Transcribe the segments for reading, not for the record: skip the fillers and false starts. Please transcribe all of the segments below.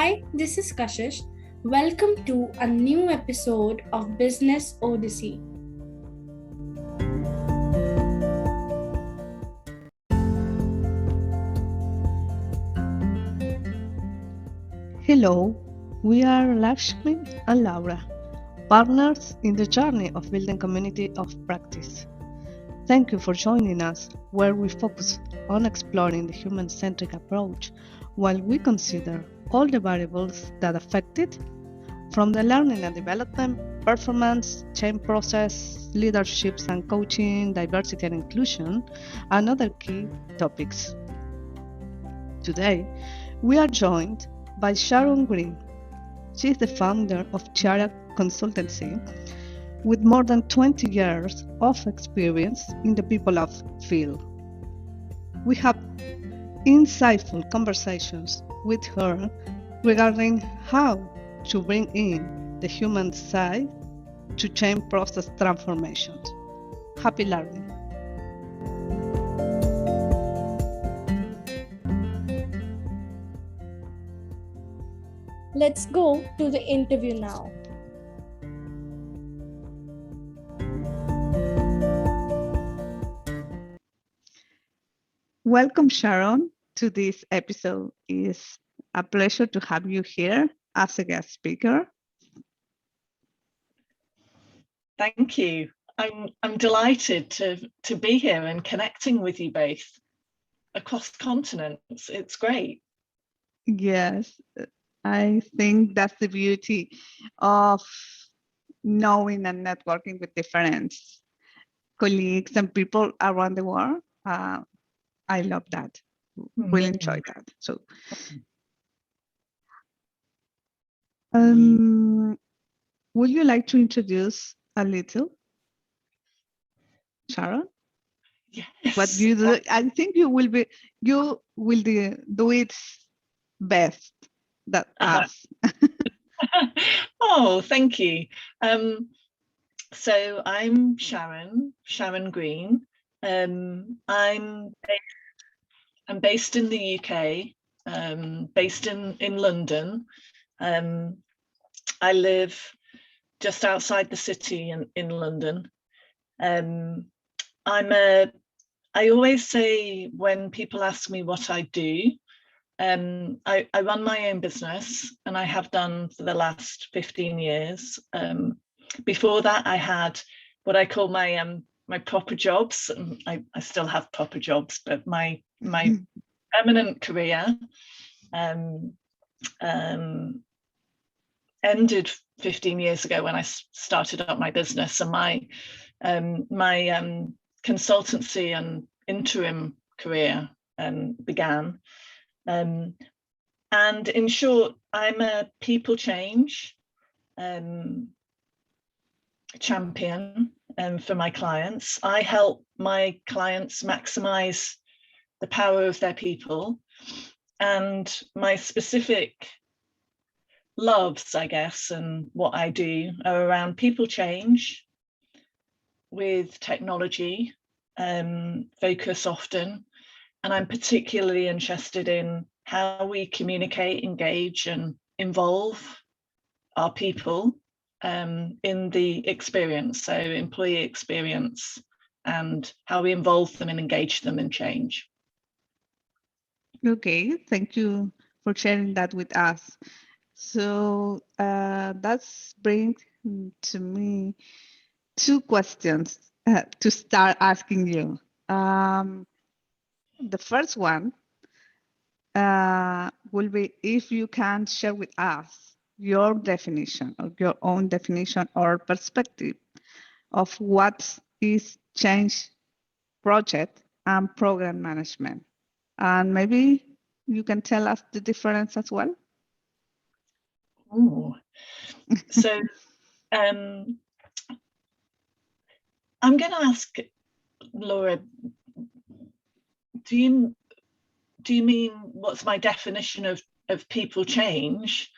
Hi, this is Kashish. Welcome to a new episode of Business Odyssey. Hello, we are Lakshmi and Laura, partners in the journey of building community of practice. Thank you for joining us, where we focus on exploring the human-centric approach while we consider all the variables that affect it, from the learning and development, performance, change process, leaderships and coaching, diversity and inclusion, and other key topics. Today, we are joined by Sharon Green. She is the founder of Chiara Consultancy, with more than 20 years of experience in the people of field. We have insightful conversations with her regarding how to bring in the human side to change process transformations. Happy learning. Let's go to the interview now. Welcome, Sharon, to this episode. It's a pleasure to have you here as a guest speaker. Thank you. I'm delighted to be here and connecting with you both across continents. It's great. Yes, I think that's the beauty of knowing and networking with different colleagues and people around the world. I love that. Really enjoy that. So, would you like to introduce a little, Sharon? Yes. What you do? I think you will do it best than us. Oh, thank you. So I'm Sharon Green. I'm based in the UK, based in London. I live just outside the city in London. I always say when people ask me what I do, I run my own business, and I have done for the last 15 years. Before that, I had what I call my proper jobs. I still have proper jobs, but my permanent career ended 15 years ago when I started up my business, and my consultancy and interim career began. And in short, I'm a people change champion for my clients. I help my clients maximize the power of their people, and my specific loves, I guess, and what I do are around people change with technology, focus often, and I'm particularly interested in how we communicate, engage, and involve our people in the experience, so employee experience, and how we involve them and engage them in change. Okay, thank you for sharing that with us. So that's brings to me two questions to start asking you. The first one will be if you can share with us your definition, or your own definition or perspective of what is change project and program management. And maybe you can tell us the difference as well. Ooh. So I'm going to ask Laura, do you mean what's my definition of people change?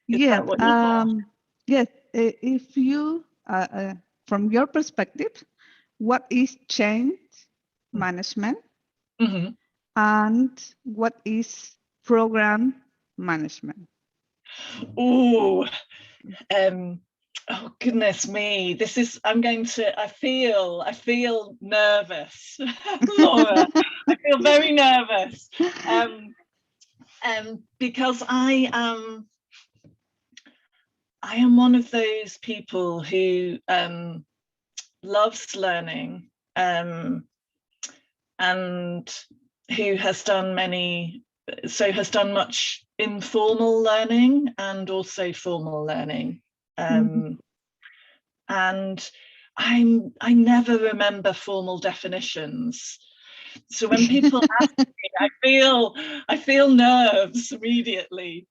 Yes. Yes. If you, from your perspective, what is change management? Mm-hmm. And what is program management? Ooh, oh goodness me, this is, I feel nervous. Laura, I feel very nervous. Because I am one of those people who loves learning, and who has done much informal learning and also formal learning. And I never remember formal definitions. So when people ask me, I feel nerves immediately,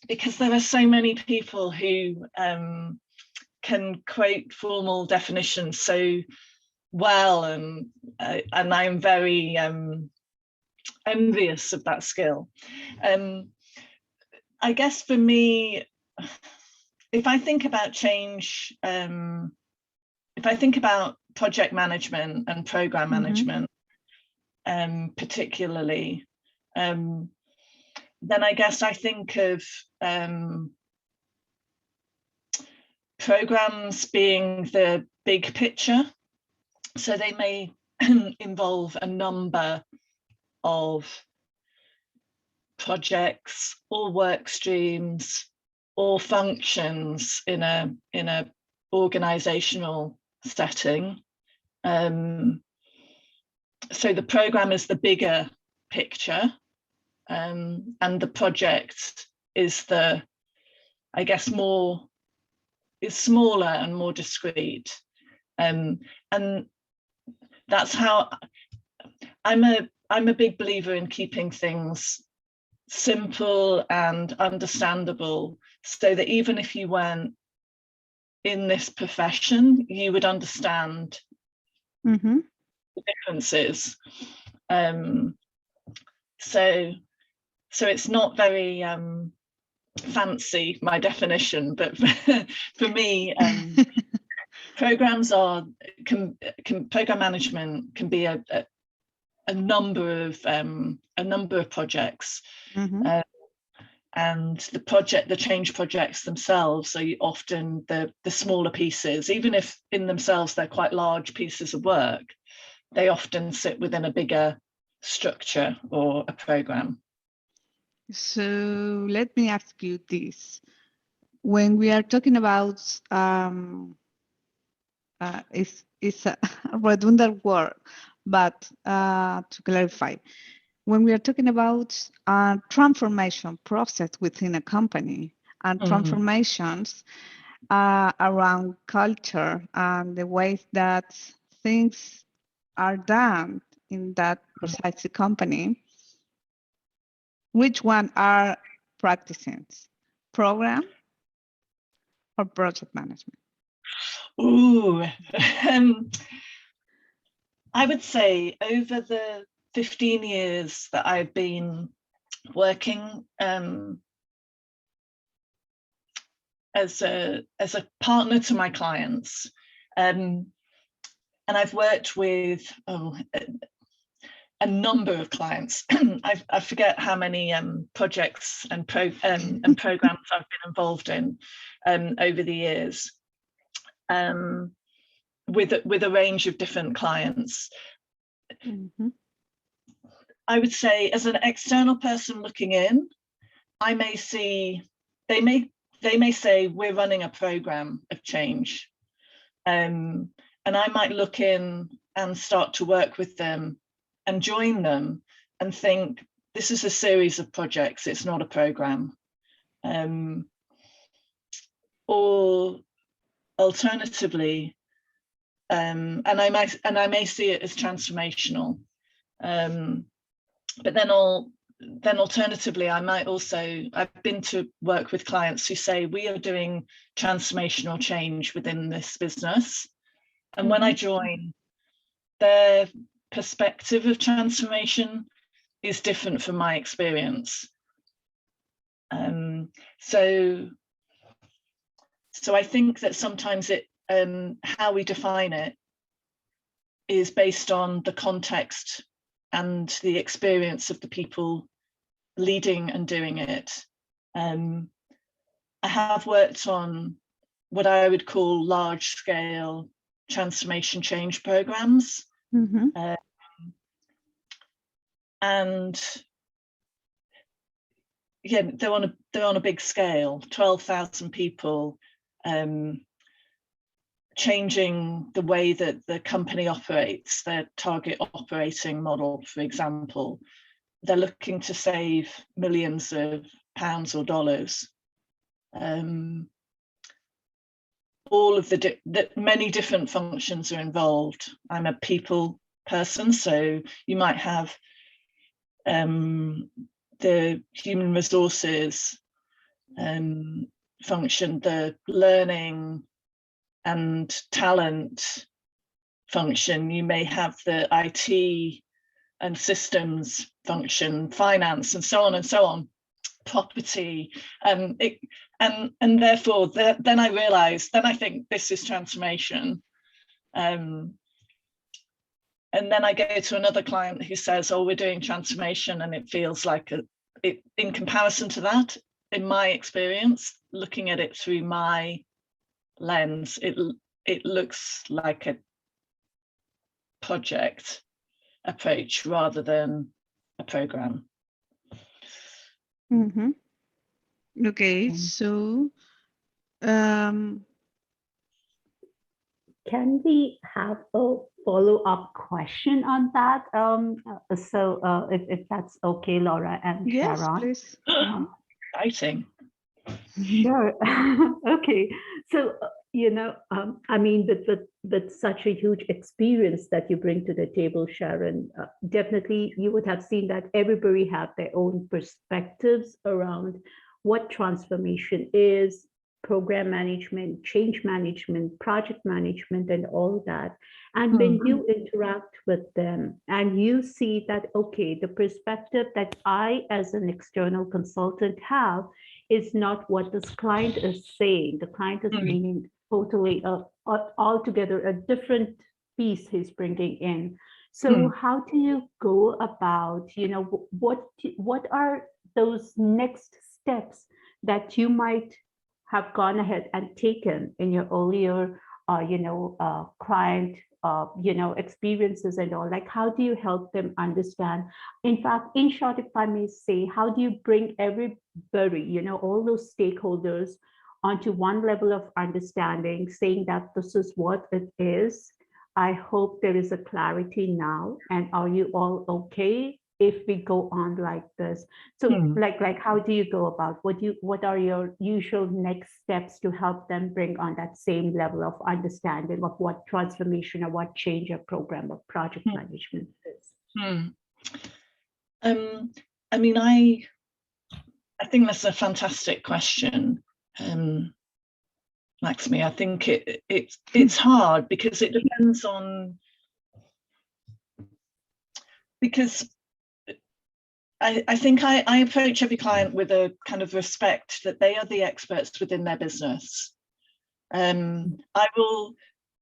because there are so many people who can quote formal definitions so well, and I'm very envious of that skill. I guess for me, if I think about change, if I think about project management and program management, particularly, then I guess I think of programs being the big picture. So they may involve a number of projects or work streams or functions in a organizational setting. So the program is the bigger picture, and the project is the, I guess, is smaller and more discrete. And that's how I'm a big believer in keeping things simple and understandable, so that even if you weren't in this profession, you would understand the differences. So it's not very fancy, my definition, but for me, program management can be a number of projects, and the change projects themselves are often the smaller pieces. Even if in themselves they're quite large pieces of work, they often sit within a bigger structure or a program. So let me ask you this: when we are talking about it's a redundant word, but to clarify, when we are talking about transformation process within a company and transformations around culture and the ways that things are done in that precise company, which one are practicing? Program or project management? Ooh, I would say over the 15 years that I've been working as a partner to my clients, and I've worked with a number of clients. I forget how many projects and programs I've been involved in over the years, with a range of different clients. I would say, as an external person looking in, I may see, they may say, we're running a program of change, and I might look in and start to work with them and join them and think, this is a series of projects, it's not a program. Or alternatively, and I may see it as transformational, but then alternatively, I've been to work with clients who say, we are doing transformational change within this business, and when I join, their perspective of transformation is different from my experience. So I think that sometimes how we define it is based on the context and the experience of the people leading and doing it. I have worked on what I would call large-scale transformation change programs. And yeah, they're on a big scale, 12,000 people, changing the way that the company operates, their target operating model, for example. They're looking to save millions of pounds or dollars. All of the many different functions are involved. I'm a people person, so you might have the human resources function, the learning and talent function. You may have the IT and systems function, finance, and so on, property, and therefore then I realized, then I think this is transformation. And then I go to another client who says, oh, we're doing transformation, and it feels like in comparison to that, in my experience, looking at it through my lens, it looks like a project approach rather than a program. Okay, so can we have a follow-up question on that? If that's okay, Laura and yes, Sharon. please. Exciting. Sure. Okay. So, I mean, with such a huge experience that you bring to the table, Sharon, definitely you would have seen that everybody have their own perspectives around what transformation is, program management, change management, project management, and all that. And when you interact with them and you see that, okay, the perspective that I as an external consultant have is not what this client is saying. The client is meaning totally altogether a different piece he's bringing in. So how do you go about, what are those next steps that you might have gone ahead and taken in your earlier, client, experiences and all? Like, how do you help them understand? In fact, in short, if I may say, how do you bring everybody, all those stakeholders onto one level of understanding, saying that this is what it is? I hope there is a clarity now. And are you all okay if we go on like this? So like how do you go about, what are your usual next steps to help them bring on that same level of understanding of what transformation or what change or program or project management is? I mean, I think that's a fantastic question, Maxime. I think it's hard because it depends on, because I think I approach every client with a kind of respect that they are the experts within their business. I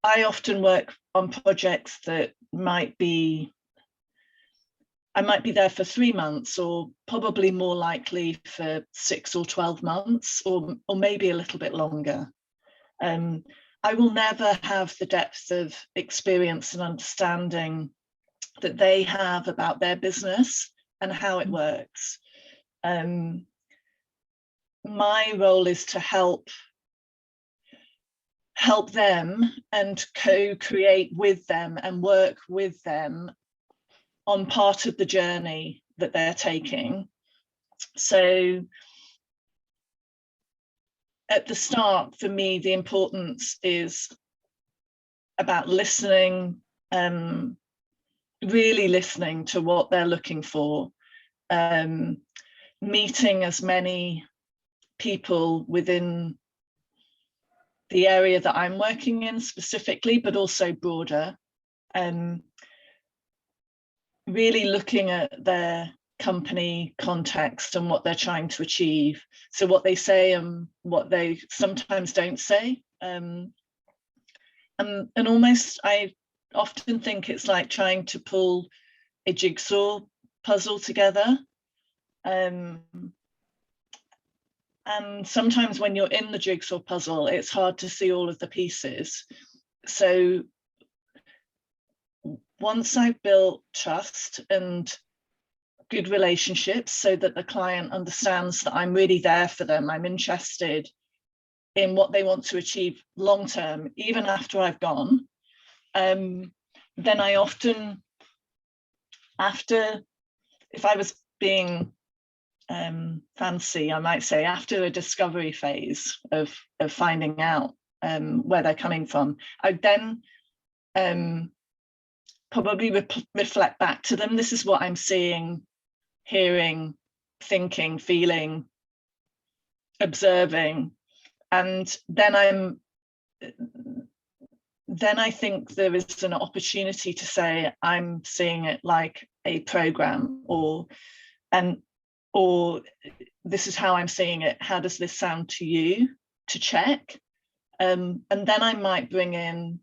often work on projects that I might be there for 3 months, or probably more likely for 6 or 12 months, or maybe a little bit longer. I will never have the depth of experience and understanding that they have about their business and how it works. My role is to help them and co-create with them and work with them on part of the journey that they're taking. So at the start, for me, the importance is about listening, really listening to what they're looking for, meeting as many people within the area that I'm working in specifically, but also broader, really looking at their company context and what they're trying to achieve. So what they say and what they sometimes don't say. And almost, I often think it's like trying to pull a jigsaw puzzle together. And sometimes when you're in the jigsaw puzzle, it's hard to see all of the pieces. So once I've built trust and good relationships so that the client understands that I'm really there for them, I'm interested in what they want to achieve long term, even after I've gone, then I often, if I was being fancy, I might say after a discovery phase of finding out where they're coming from, I then probably reflect back to them. This is what I'm seeing, hearing, thinking, feeling, observing, and then I think there is an opportunity to say I'm seeing it like a program, or this is how I'm seeing it. How does this sound to you? To check, and then I might bring in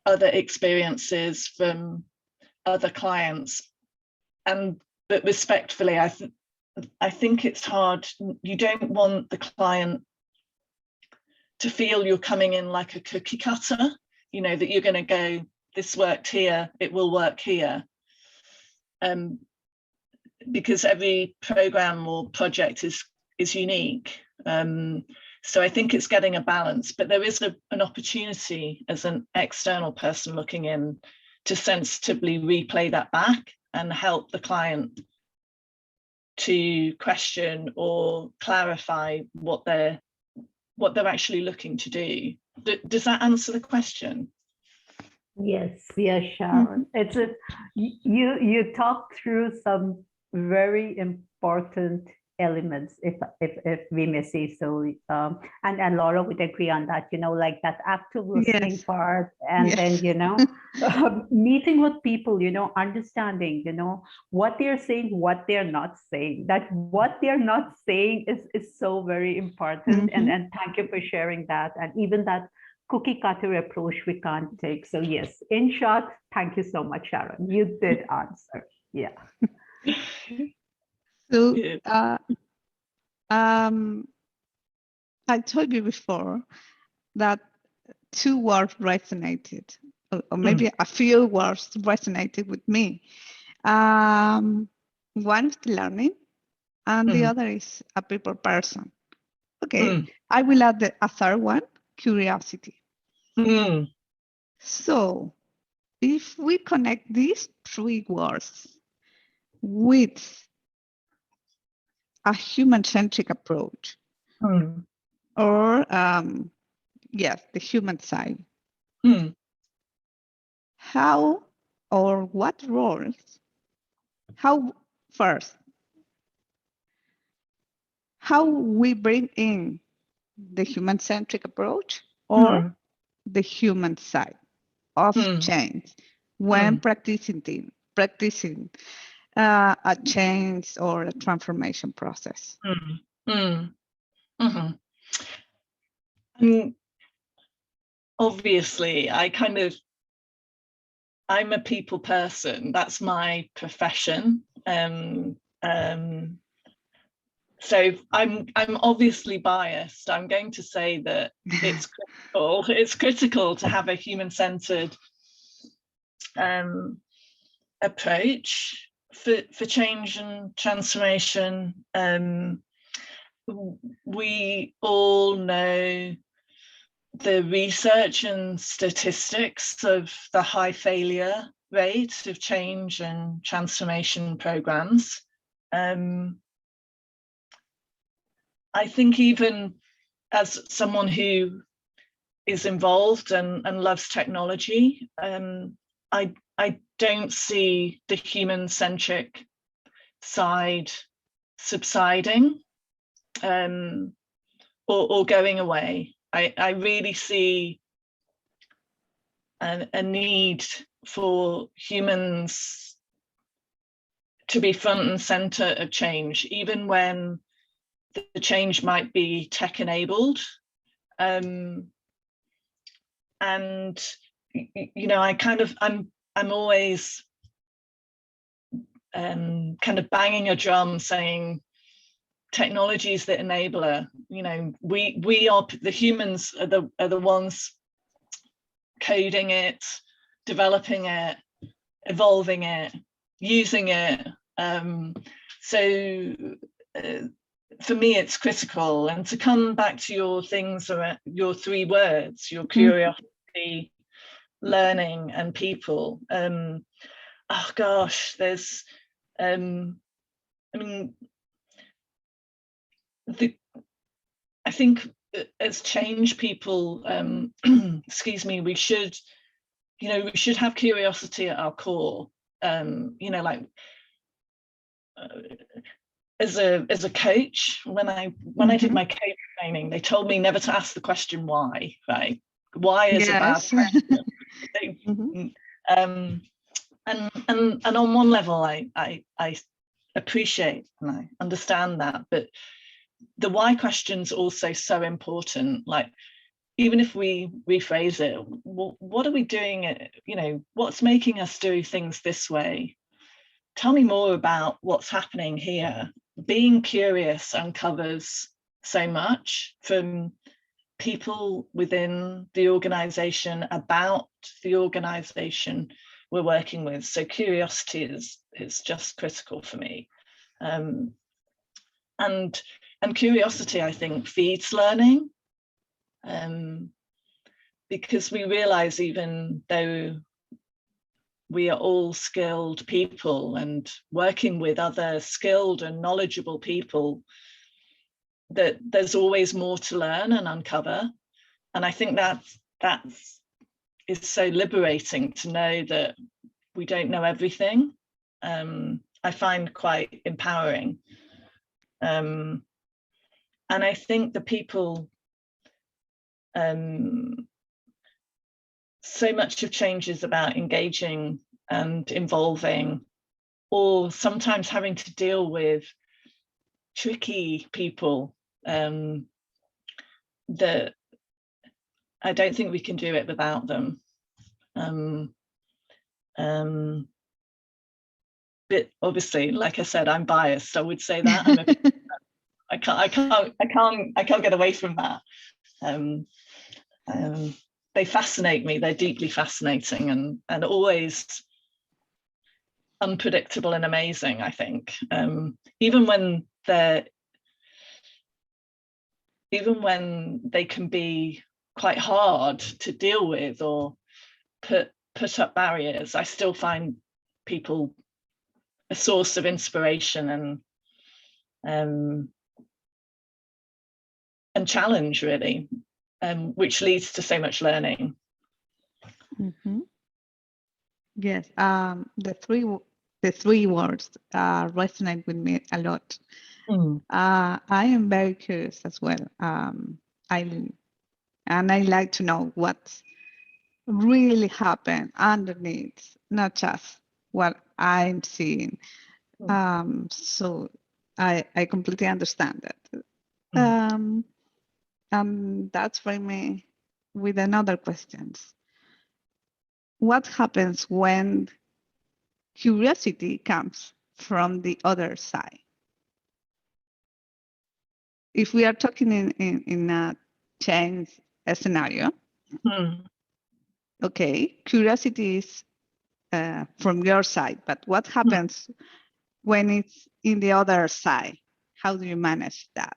other experiences from other clients, but respectfully, I think it's hard. You don't want the client to feel you're coming in like a cookie cutter, you know, that you're going to go, this worked here, it will work here. Because every program or project is unique. So I think it's getting a balance, but there is an opportunity as an external person looking in to sensitively replay that back and help the client to question or clarify what they're actually looking to do. Does that answer the question? Yes, Sharon. It's you talked through some very important elements, if we may say so, and Laura would agree on that. You know, like that active listening part, and then meeting with people. You know, understanding. You know what they're saying, what they're not saying. That what they're not saying is so very important. And thank you for sharing that. And even that cookie cutter approach we can't take. So yes, in short, thank you so much, Sharon. You did answer. Yeah. So I told you before that two words resonated, or maybe a few words resonated with me. One is learning, and the other is a people person. Okay, I will add a third one, curiosity. So if we connect these three words with a human-centric approach, or yes, the human side, how or what roles, how we bring in the human-centric approach or the human side of change when practicing a change or a transformation process. Obviously, I'm a people person. That's my profession. So I'm obviously biased. I'm going to say that it's critical. It's critical to have a human-centered approach for change and transformation. We all know the research and statistics of the high failure rate of change and transformation programs. I think even as someone who is involved and loves technology, I don't see the human-centric side subsiding or going away. I really see a need for humans to be front and center of change, even when the change might be tech enabled. And you know, I'm always kind of banging a drum saying technology is the enabler. You know, we are, the humans are the ones coding it, developing it, evolving it, using it. So for me, it's critical. And to come back to your things, or your 3 words, your curiosity, learning, and people. Oh gosh, there's, I mean, I think as change people, excuse me, we should have curiosity at our core. You know, like as a coach, when I did my coach training, they told me never to ask the question why, right? Why is a bad question. And on one level, I appreciate and I understand that, but the why question's also so important. Like, even if we rephrase it, what are we doing? You know, what's making us do things this way? Tell me more about what's happening here. Being curious uncovers so much from people within the organization, about the organization we're working with. So curiosity is just critical for me. And curiosity, I think, feeds learning, because we realize, even though we are all skilled people and working with other skilled and knowledgeable people, that there's always more to learn and uncover. And I think that is so liberating, to know that we don't know everything. I find quite empowering. And I think the people, so much of change is about engaging and involving, or sometimes having to deal with tricky people, that I don't think we can do it without them. But obviously, like I said, I'm biased. I would say that I can't get away from that. They fascinate me. They're deeply fascinating, and always unpredictable and amazing, I think. Even when they can be quite hard to deal with, or put up barriers, I still find people a source of inspiration and challenge, really, which leads to so much learning. Yes, the three words resonate with me a lot. I am very curious as well. I like to know what's really happened underneath, not just what I'm seeing. So I completely understand that. And that's for me with another question. What happens when curiosity comes from the other side? If we are talking in a change scenario, okay, curiosity is from your side, but what happens when it's in the other side? How do you manage that?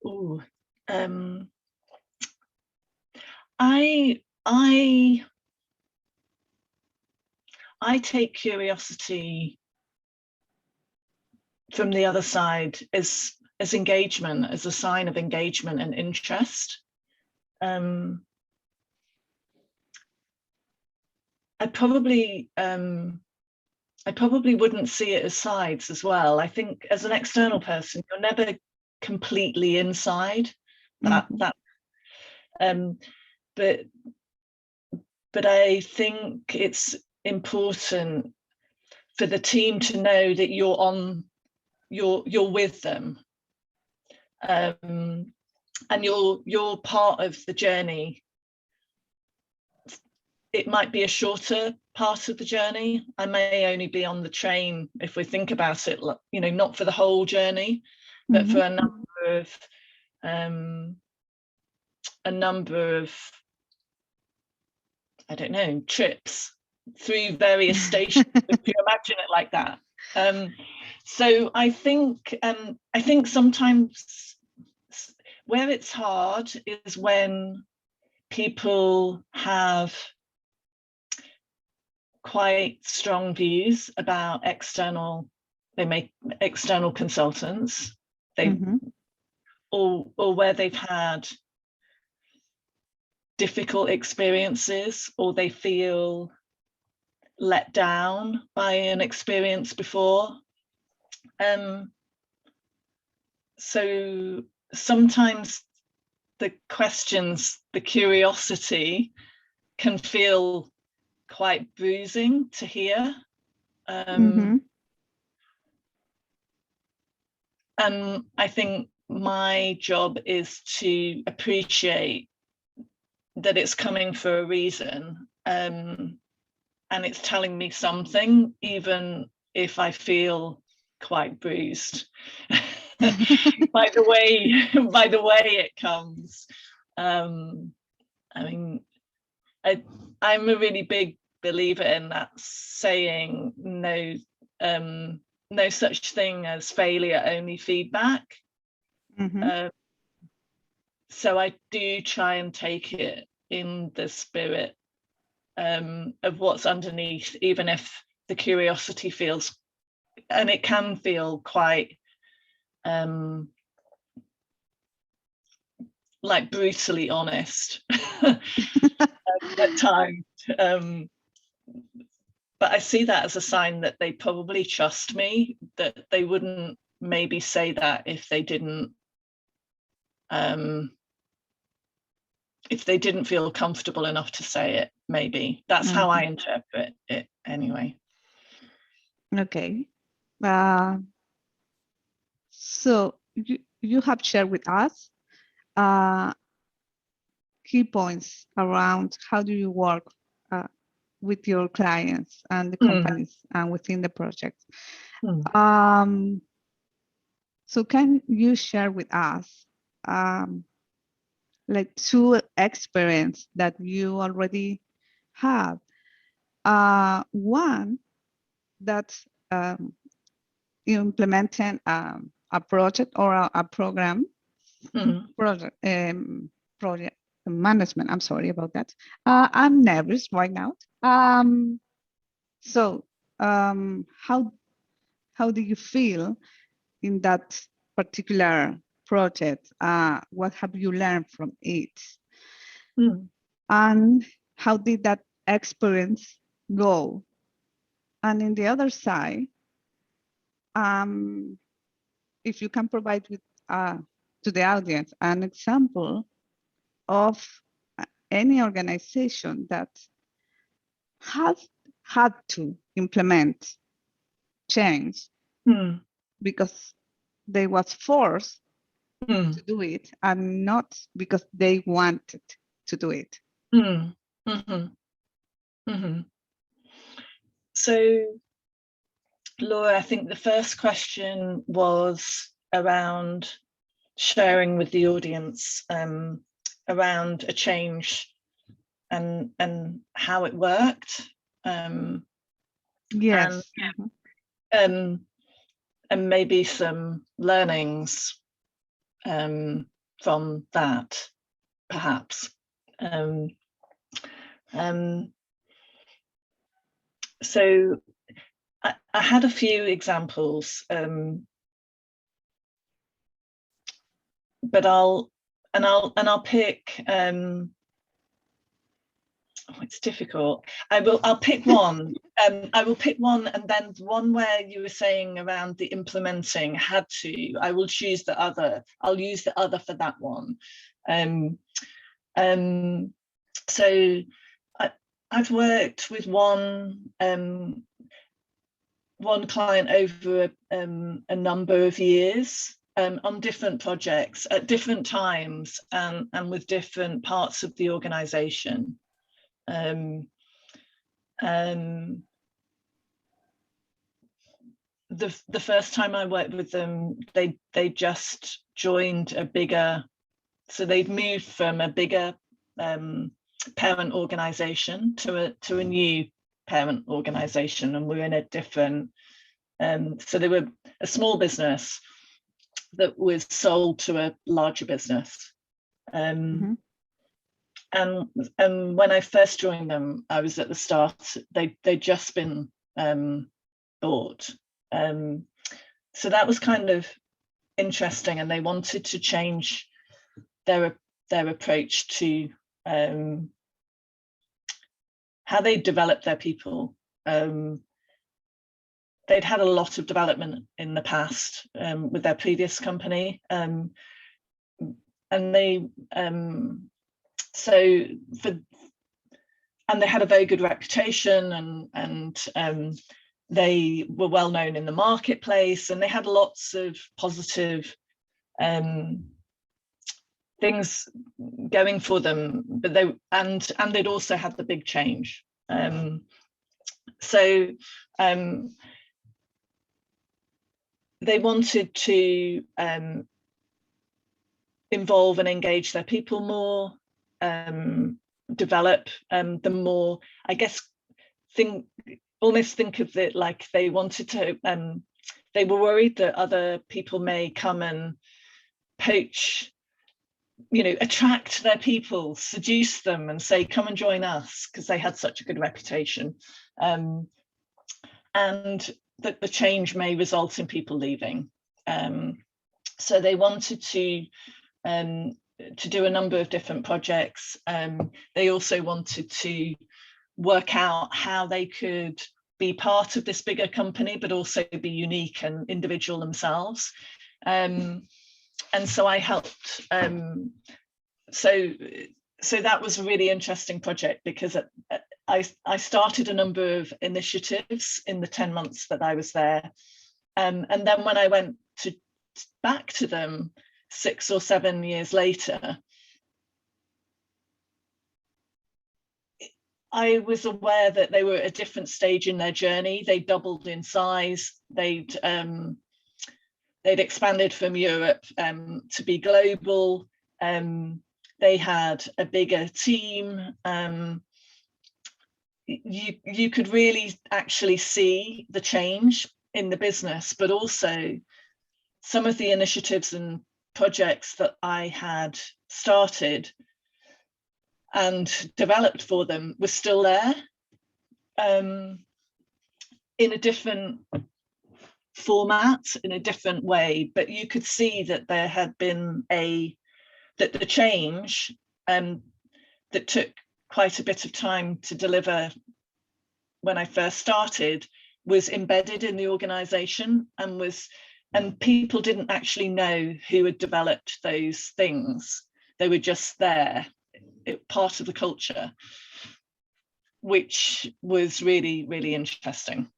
Oh, I take curiosity from the other side as engagement, as a sign of engagement and interest. I probably wouldn't see it as sides as well. I think as an external person, you're never completely inside that. But I think it's important for the team to know that you're with them, and you're part of the journey it might be a shorter part of the journey. I may only be on the train, if we think about it, you know, not for the whole journey, but for a number of, I don't know, trips through various stations, if you imagine it like that. So I think sometimes where it's hard is when people have quite strong views about external consultants, or where they've had difficult experiences, or they feel let down by an experience before. So sometimes the questions, the curiosity can feel quite bruising to hear. And I think my job is to appreciate that it's coming for a reason, and it's telling me something, even if I feel quite bruised by the way it comes. I mean, I'm a really big believer in that saying, no such thing as failure, only feedback. So I do try and take it in the spirit of what's underneath, even if the curiosity feels, and it can feel quite like brutally honest at times. But I see that as a sign that they probably trust me, that they wouldn't maybe say that if they didn't feel comfortable enough to say it. Maybe that's how I interpret it anyway. Okay. So you have shared with us key points around how do you work with your clients and the companies and within the project. So can you share with us like 2 experience that you already have? One that's implementing a project or a program, project management. I'm sorry about that. I'm nervous right now. So how do you feel in that particular project? What have you learned from it? And how did that experience go? And in the other side, if you can provide with to the audience an example of any organization that has had to implement change because they was forced to do it, and not because they wanted to do it. So, Laura, I think the first question was around sharing with the audience around a change and how it worked. Yes. And maybe some learnings from that, perhaps. So I had a few examples, but I'll pick. It's difficult. I'll pick one. I will pick one, and then one where you were saying around the implementing had to. I will choose the other. I'll use the other for that one. So I've worked with one client over a number of years on different projects at different times and with different parts of the organization. the first time I worked with them, they just joined a bigger, so they'd moved from a bigger parent organization to a new parent organization, and we're in a different, so they were a small business that was sold to a larger business. And when I first joined them, I was at the start, they'd just been bought. So that was kind of interesting, and they wanted to change their approach to how they develop their people. They'd had a lot of development in the past with their previous company, and they they had a very good reputation, and they were well known in the marketplace, and they had lots of positive things going for them, but they'd also had the big change. They wanted to involve and engage their people more, develop them more, I guess, almost think of it like they wanted to, they were worried that other people may come and poach, attract their people, seduce them and say, come and join us, because they had such a good reputation. And that the change may result in people leaving. So they wanted to do a number of different projects. They also wanted to work out how they could be part of this bigger company, but also be unique and individual themselves. And so I helped. So that was a really interesting project, because I started a number of initiatives in the 10 months that I was there. And then when I went back to them 6 or 7 years later, I was aware that they were at a different stage in their journey. They doubled in size. They'd expanded from Europe to be global. They had a bigger team. You could really actually see the change in the business, but also some of the initiatives and projects that I had started and developed for them were still there, in a different format, in a different way. But you could see that there had been that the change that took quite a bit of time to deliver when I first started was embedded in the organization, and people didn't actually know who had developed those things. They were just there, part of the culture, which was really, really interesting.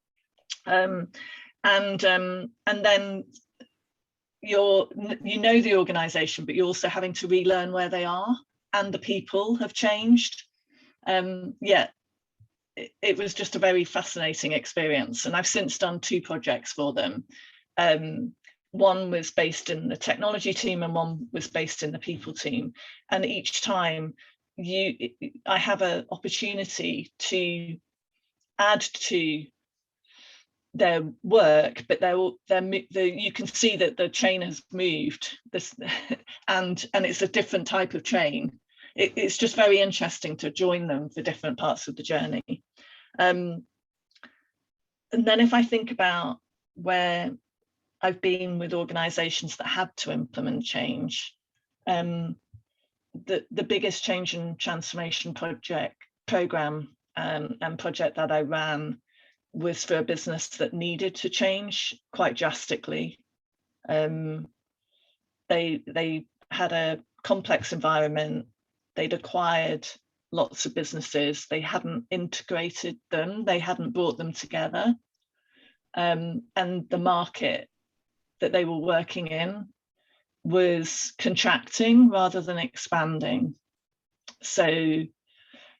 And then you know the organization, but you're also having to relearn where they are, and the people have changed. It was just a very fascinating experience, and I've since done 2 projects for them. One was based in the technology team and one was based in the people team, and each time I have an opportunity to add to their work, but you can see that the chain has moved, and it's a different type of chain. It's just very interesting to join them for different parts of the journey. And then if I think about where I've been with organizations that had to implement change, the biggest change and transformation program and project that I ran was for a business that needed to change quite drastically. They had a complex environment. They'd acquired lots of businesses. They hadn't integrated them. They hadn't brought them together. And the market that they were working in was contracting rather than expanding. So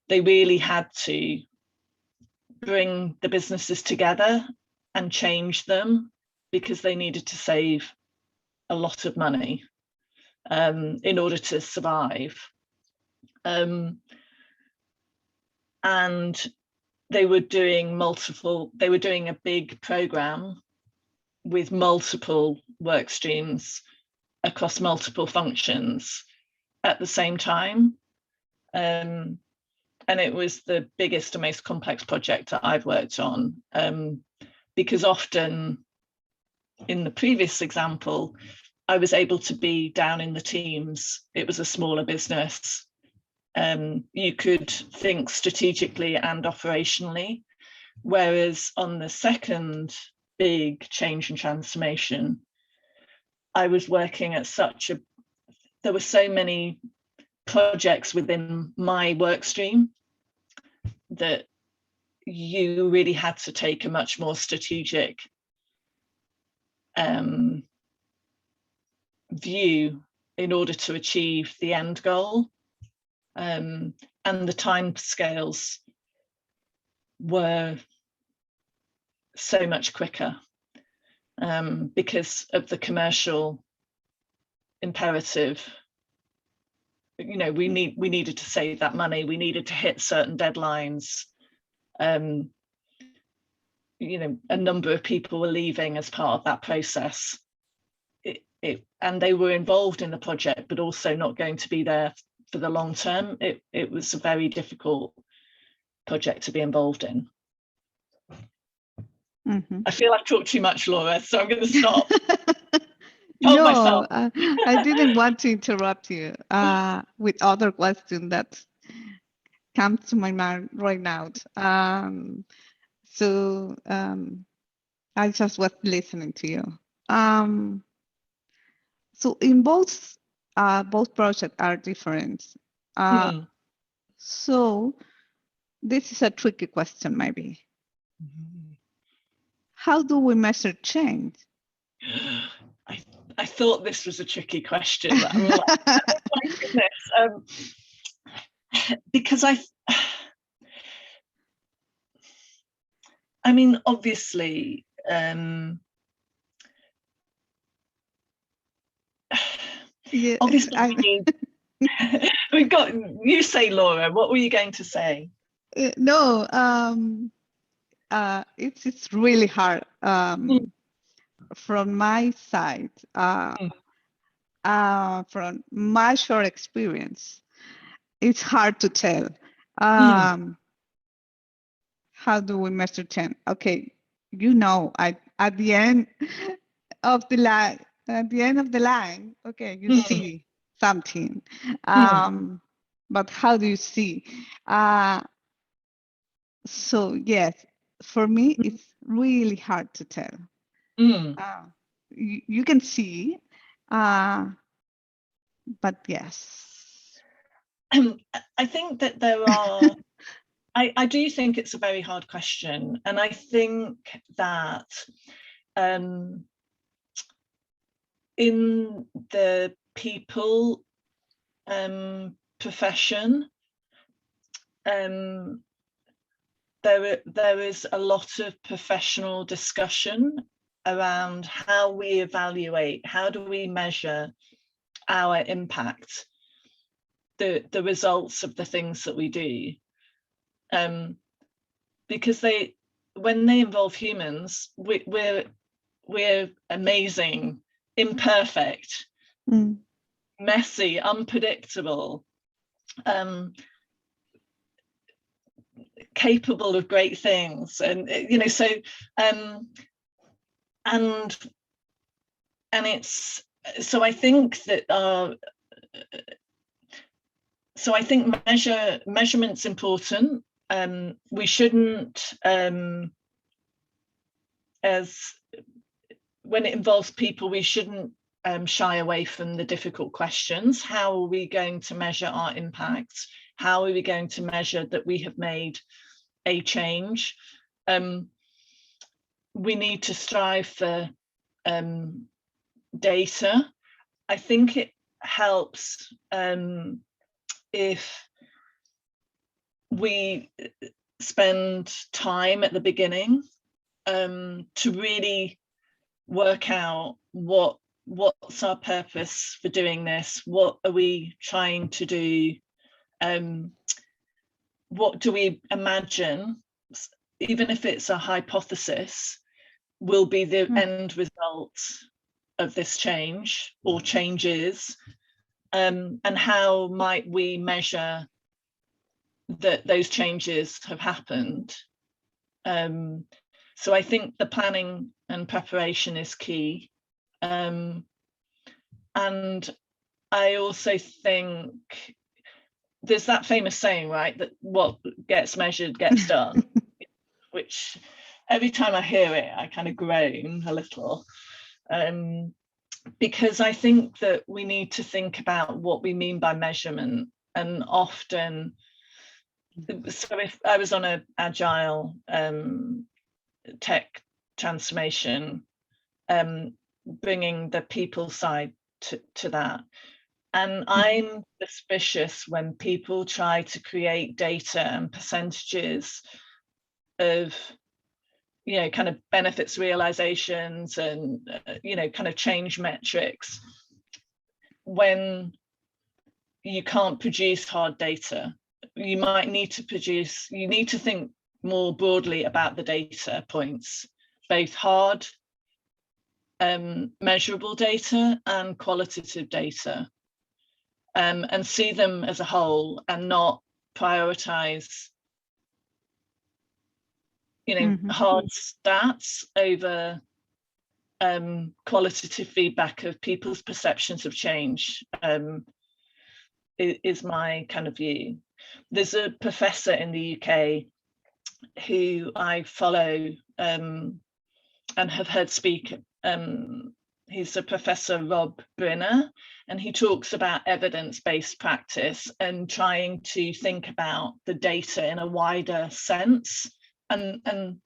they really had to bring the businesses together and change them because they needed to save a lot of money in order to survive. And they were doing a big program with multiple work streams across multiple functions at the same time. And it was the biggest and most complex project that I've worked on, because often in the previous example, I was able to be down in the teams. It was a smaller business. You could think strategically and operationally, whereas on the second big change and transformation, I was working at there were so many projects within my work stream that you really had to take a much more strategic view in order to achieve the end goal. And the time scales were so much quicker because of the commercial imperative. You know, we needed to save that money. We needed to hit certain deadlines. You know, a number of people were leaving as part of that process. And they were involved in the project, but also not going to be there for the long term. It was a very difficult project to be involved in. Mm-hmm. I feel I've talked too much, Laura, so I'm going to stop. No, I didn't want to interrupt you with other questions that come to my mind right now. So I just was listening to you. So in both projects are different. So this is a tricky question, maybe. Mm-hmm. How do we measure change? I thought this was a tricky question. I'm like, oh my goodness. Because I mean, obviously, Yeah, obviously we've got, you say, Laura, what were you going to say? No, it's really hard from my side, from my short experience. It's hard to tell. How do we measure change? Okay, you know, at the end of the line, okay, you see something. But how do you see? So yes, for me, it's really hard to tell. You can see, but yes. I think that there are, I do think it's a very hard question. And I think that in the people profession, there is a lot of professional discussion around how we evaluate, how do we measure our impact, the results of the things that we do, because when they involve humans, we're amazing, imperfect, messy, unpredictable, capable of great things, and you know, so and it's, so I think that so I think measurement's important. We shouldn't, as when it involves people, we shouldn't shy away from the difficult questions. How are we going to measure our impact? How are we going to measure that we have made a change? We need to strive for data. I think it helps if we, spend time at the beginning to really work out what's our purpose for doing this, what are we trying to do, what do we imagine, even if it's a hypothesis, will be the end result of this change or changes, and how might we measure that those changes have happened. So I think the planning and preparation is key. And I also think there's that famous saying, right, that what gets measured gets done, which every time I hear it, I kind of groan a little, because I think that we need to think about what we mean by measurement. And often, so if I was on an agile tech transformation, bringing the people side to that. And I'm suspicious when people try to create data and percentages of, you know, kind of benefits realizations and, you know, kind of change metrics, when you can't produce hard data. You might need to produce, you need to think more broadly about the data points, both hard, measurable data and qualitative data, and see them as a whole and not prioritize, you know, hard stats over qualitative feedback of people's perceptions of change, is my kind of view. There's a professor in the UK who I follow and have heard speak. He's a Professor Rob Brinner, and he talks about evidence-based practice and trying to think about the data in a wider sense. And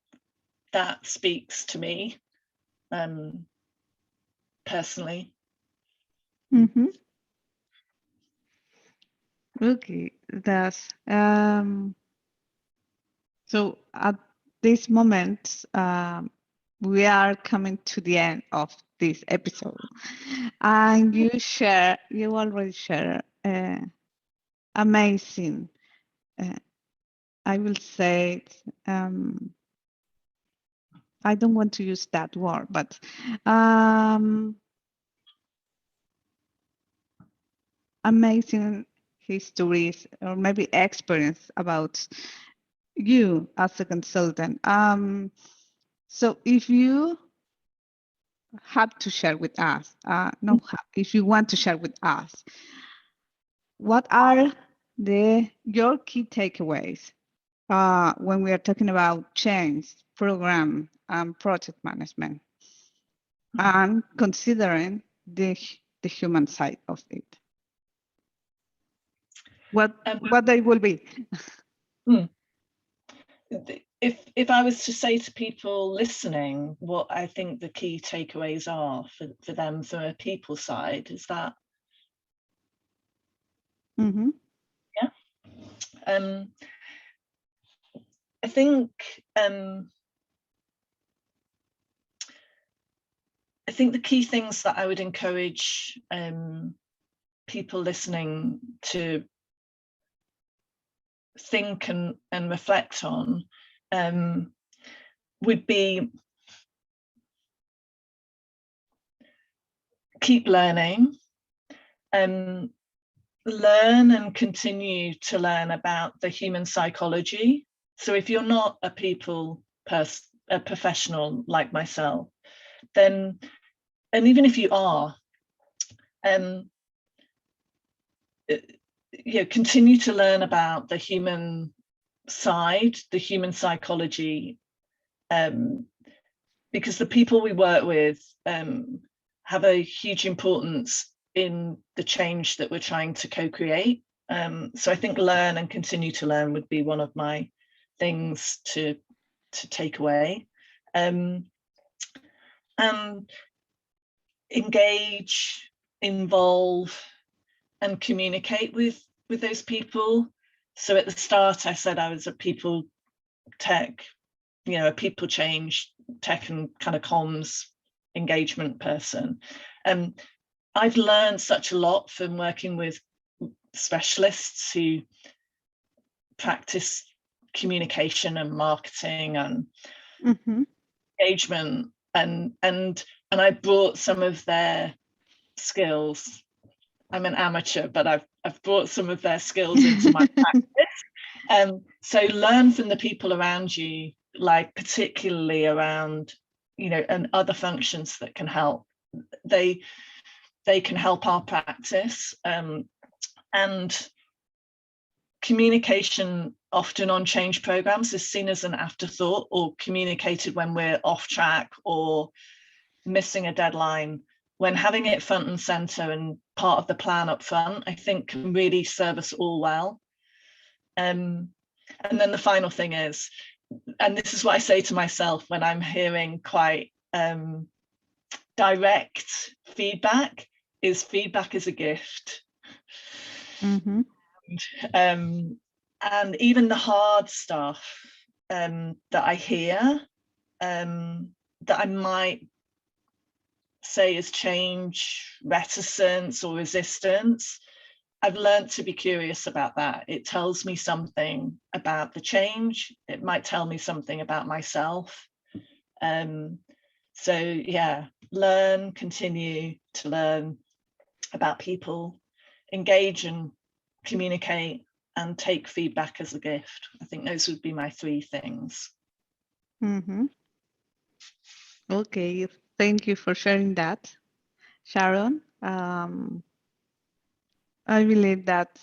that speaks to me personally. Okay, that's so at this moment we are coming to the end of this episode, and you already share amazing, I will say, I don't want to use that word, but amazing histories or maybe experience about you as a consultant. So if you have to share with us, if you want to share with us, what are your key takeaways when we are talking about change, program, and project management, and considering the human side of it? What they will be? If I was to say to people listening what I think the key takeaways are for them from a people side, is that? Yeah. I think the key things that I would encourage people listening to think and reflect on would be keep learning, learn and continue to learn about the human psychology. So if you're not a a professional like myself, then, and even if you are, continue to learn about the human side, the human psychology, because the people we work with have a huge importance in the change that we're trying to co-create. So I think learn and continue to learn would be one of my things to take away. And engage, involve, and communicate with those people. So at the start, I said I was a people tech, a people change, tech and kind of comms engagement person. I've learned such a lot from working with specialists who practice communication and marketing and engagement, and I brought some of their skills. I'm an amateur, but I've brought some of their skills into my practice. So learn from the people around you, like particularly around, and other functions that can help. They can help our practice, and communication often on change programs is seen as an afterthought or communicated when we're off track or missing a deadline, when having it front and center and part of the plan up front, I think can really serve us all well. And then the final thing is, and this is what I say to myself when I'm hearing quite direct feedback, is feedback is a gift. And even the hard stuff that I hear, that I might say is change reticence or resistance, I've learned to be curious about that. It tells me something about the change. It might tell me something about myself. So yeah, continue to learn about people, engage and communicate, and take feedback as a gift. I think those would be my 3 things. Okay, thank you for sharing that, Sharon. I believe that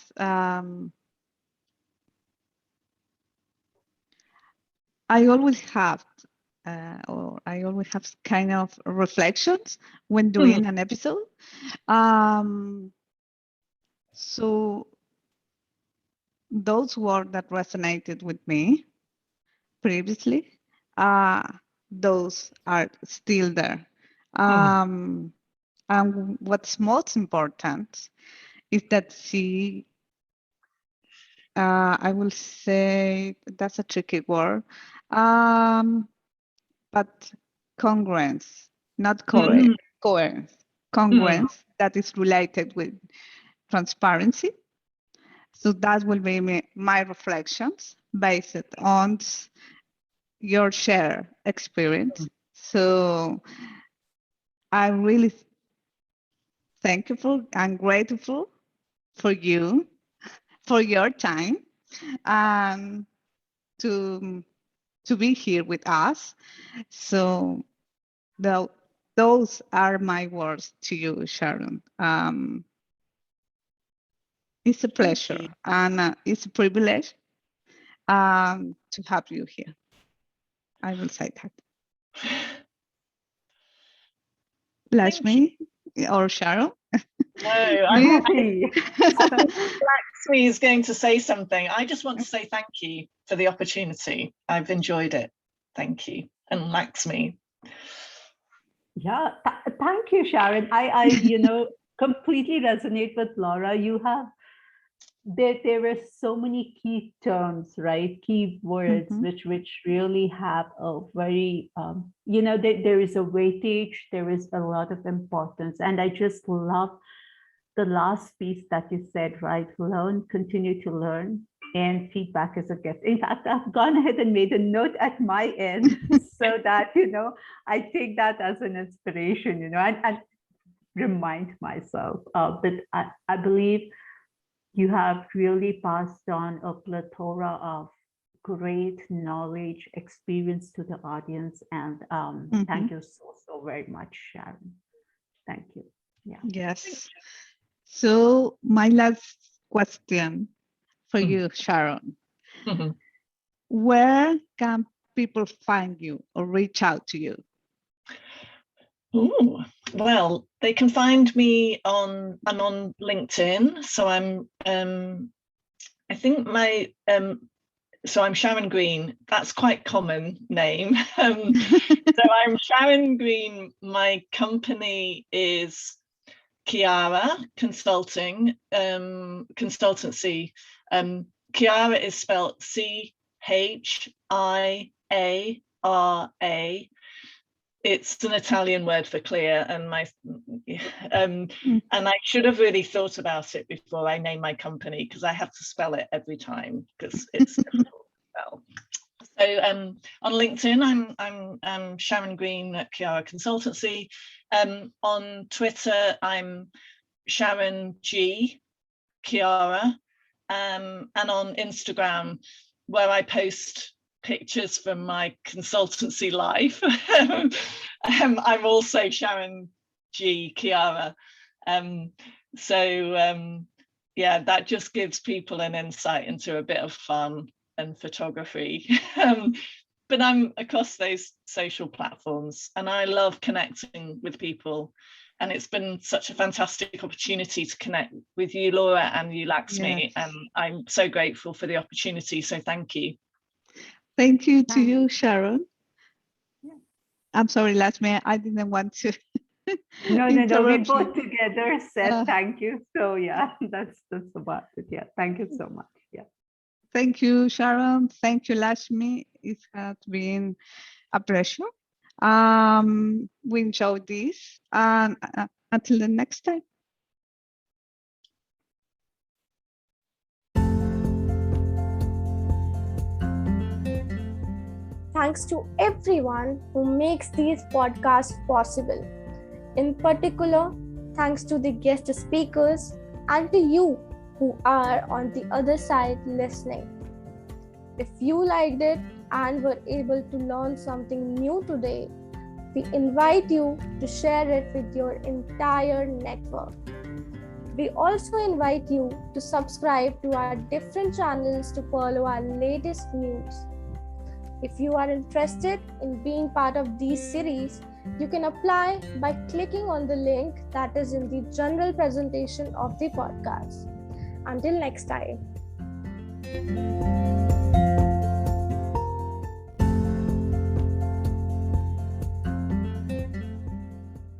I always have kind of reflections when doing an episode. So those words that resonated with me previously, those are still there. And what's most important is that I will say that's a tricky word, but congruence, not coherence, congruence that is related with transparency. So that will be my reflections based on your shared experience. So I'm really thankful and grateful for you, for your time, to be here with us. So those are my words to you, Sharon. It's a pleasure and it's a privilege to have you here. I will say that. Lakshmi or Sharon? No, I'm happy. Lakshmi is going to say something. I just want to say thank you for the opportunity. I've enjoyed it. Thank you. And Lakshmi. Yeah, thank you, Sharon. I completely resonate with Laura. You have, there were so many key terms, right? Key words, which really have a very, there is a weightage, there is a lot of importance. And I just love the last piece that you said, right? Learn, continue to learn, and feedback is a gift. In fact, I've gone ahead and made a note at my end so that, I take that as an inspiration, and remind myself. But I believe you have really passed on a plethora of great knowledge, experience to the audience. And thank you so very much, Sharon. Thank you. Yeah. Yes. So my last question for you, Sharon. Where can people find you or reach out to you? Oh, well, they can find me I'm on LinkedIn. So I think so I'm Sharon Green. That's quite common name. So I'm Sharon Green. My company is Chiara Consultancy. Chiara is spelled Chiara, Hiara. It's an Italian word for clear, and and I should have really thought about it before I named my company, because I have to spell it every time because it's difficult to spell. So on LinkedIn, I'm Sharon Green at Chiara Consultancy. On Twitter, I'm Sharon G Chiara, and on Instagram, where I post pictures from my consultancy life. I'm also Sharon G Chiara. Yeah, that just gives people an insight into a bit of fun and photography. But I'm across those social platforms, and I love connecting with people. And it's been such a fantastic opportunity to connect with you, Laura, and you, Lakshmi. Yes. And I'm so grateful for the opportunity. So thank you. Thank you to you, Sharon. Yeah. I'm sorry, Lakshmi, I didn't want to. No, we interrupt you. both together said thank you. So yeah, that's about it. Yeah, thank you so much. Yeah. Thank you, Sharon. Thank you, Lakshmi. It has been a pleasure. We enjoyed this, and until the next time. Thanks to everyone who makes these podcasts possible. In particular, thanks to the guest speakers and to you who are on the other side listening. If you liked it and were able to learn something new today, we invite you to share it with your entire network. We also invite you to subscribe to our different channels to follow our latest news. If you are interested in being part of these series, you can apply by clicking on the link that is in the general presentation of the podcast. Until next time.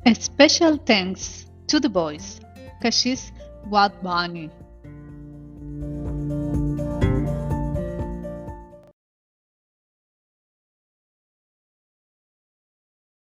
A special thanks to the boys, Kashish Wadhwani,